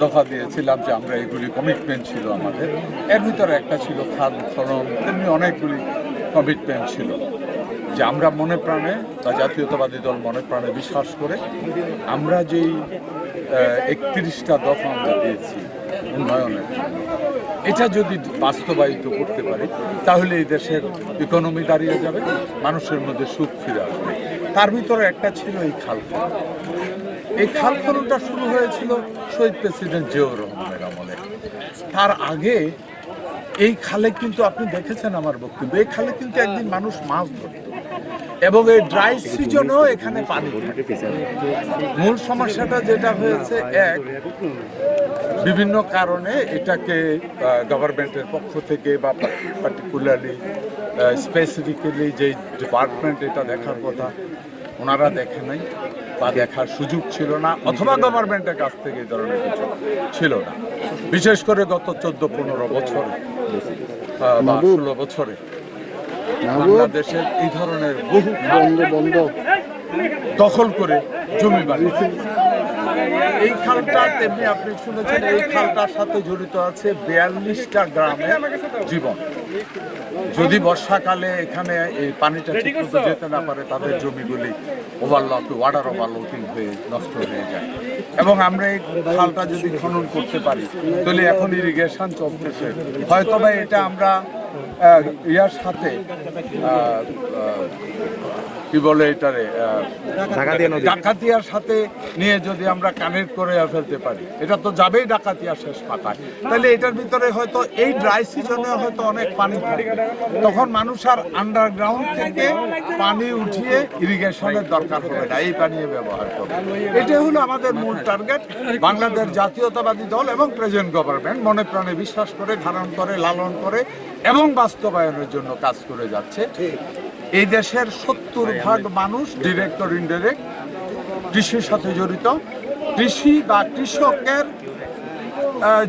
দফা দিয়েছিলাম যে আমরা এগুলি কমিটমেন্ট ছিল আমাদের, এর ভিতরে একটা ছিল খাল খনন, তেমনি অনেকগুলি কমিটমেন্ট ছিল যে আমরা মনে প্রাণে বা জাতীয়তাবাদী দল মনে প্রাণে বিশ্বাস করে আমরা যেই 31টা দফা আমরা দিয়েছি উন্নয়নের জন্য, এটা যদি বাস্তবায়িত করতে পারি তাহলে এই দেশের ইকোনমি দাঁড়িয়ে যাবে, মানুষের মধ্যে সুখ ফিরে আসবে। তার ভিতরে একটা ছিল এই খাল খনন। এই খাল খননটা শুরু হয়েছিল শহীদ প্রেসিডেন্ট জিয়াউর রহমানের আমলে। তার আগে এই খালে কিন্তু আপনি দেখেছেন আমার বক্তব্য, এই খালে কিন্তু একদিন মানুষ মাছ ধরত এবং এই ড্রাই সিজনেও এখানে পানি থাকে। মূল সমস্যাটা যেটা হয়েছে, এক, বিভিন্ন কারণে এটাকে গভর্নমেন্টের পক্ষ থেকে বা পার্টিকুলারলি স্পেসিফিক্যালি যে ডিপার্টমেন্ট এটা দেখার কথা ওনারা দেখে নাই বা দেখার সুযোগ ছিল না, অথবা গভর্নমেন্টের কাছ থেকে এই ধরনের কিছু ছিল না। বিশেষ করে গত 14-15 বছরে বা 16 বছরে বাংলাদেশের এই ধরনের বহু বন্ধ দখল করে জমি বানিয়েছে। এই খালটা তেমনি আপনি শুনেছেন, এই খালটার সাথে জড়িত আছে 42টা গ্রামের জীবন। যদি বর্ষাকালে এখানে এই পানিটা ঠিক মতো যেতে না পারে, তাদের জমিগুলি ওয়াটার ওভারলোডিং হয়ে নষ্ট হয়ে যায়। এবং আমরা এই খালটা যদি খনন করতে পারি তাহলে এখন ইরিগেশন চলতেছে, হয়তো বা এটা আমরা ইয়ার সাথে কি বলে এটারে ডাকাতিয়ার সাথে নিয়ে যদি আমরা কানেক্ট করে ফেলতে পারি, এটা তো যাবেই ডাকাতিয়া শেষ পাতায়, তাহলে এটার ভিতরে হয়তো এই ড্রাই সিজনে হয়তো অনেক পানি থাকবে, তখন মানুষ আর আন্ডারগ্রাউন্ড থেকে পানি উঠিয়ে ইরিগেশনের দরকার হবে না, এই পানি ব্যবহার করবে। এটাই হলো আমাদের মূল টার্গেট। বাংলাদেশ জাতীয়তাবাদী দল এবং প্রেজেন্ট গভর্নমেন্ট মনে প্রাণে বিশ্বাস করে, ধারণ করে, লালন করে এবং বাস্তবায়নের জন্য কাজ করে যাচ্ছে। এই দেশের 70% মানুষ ডিরেক্ট ও ইনডিরেক্ট কৃষির সাথে জড়িত। কৃষি বা কৃষকের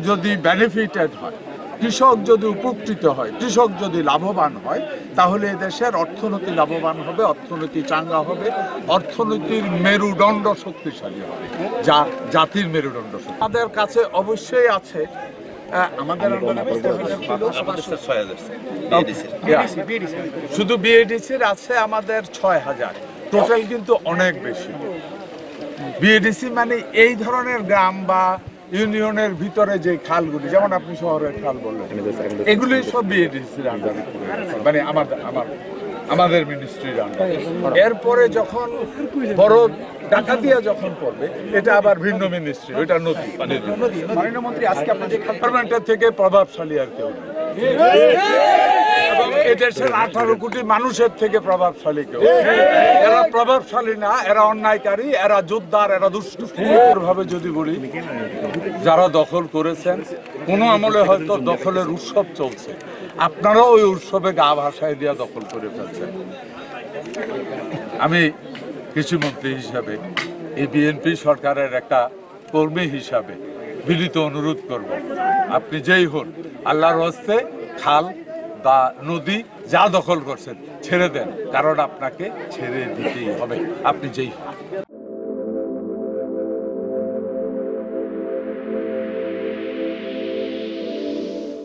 যদি বেনিফিটেড হয়, কৃষক যদি উপকৃত হয়, কৃষক যদি লাভবান হয়, তাহলে এই দেশের অর্থনীতি লাভবান হবে, অর্থনীতি চাঙ্গা হবে, অর্থনীতির মেরুদণ্ড শক্তিশালী হবে, যা জাতির মেরুদণ্ড। আমাদের কাছে অবশ্যই আছে, আমাদের শুধু বিএডিসির আছে আমাদের 6000, টোটাল কিন্তু অনেক বেশি। বিএডিসি মানে এই ধরনের গ্রাম বা ইউনিয়নের ভিতরে যে খালগুলি, যেমন আপনি শহরের খাল বললেন, এগুলি সব বিএডিসির আন্ডারে, মানে আমাদের মিনিস্ট্রির আন্ডারে। এরপরে যখন বড় ডাকাতিয়া যখন পড়বে, এটা আবার ভিন্ন মিনিস্ট্রি, ওইটা নদী। মাননীয় মন্ত্রী, আজকে আপনি যে গভর্নমেন্টের থেকে প্রভাবশালী আর কেউ, এবং এদেশের 18 কোটি মানুষের থেকে প্রভাবশালী কেউ। এরা প্রভাবশালী না, এরা অন্যায়কারী, এরা যোদ্ধার, এরা দুষ্টু ভাবে যদি বলি, যারা দখল করেছেন, কোনো আমলে হয়তো দখলের উৎসব চলছে, আপনারাও ওই উৎসবে গা ভাসায় দিয়া দখল করে ফেলছেন। আমি কৃষিমন্ত্রী হিসাবে, এই বিএনপি সরকারের একটা কর্মী হিসাবে বিনীত অনুরোধ করব, আপনি যেই হন, আল্লাহর হস্তে খাল বা নদী যা দখল করছেন ছেড়ে দেন, কারণ আপনাকে ছেড়ে দিতেই হবে, আপনি যেই হন।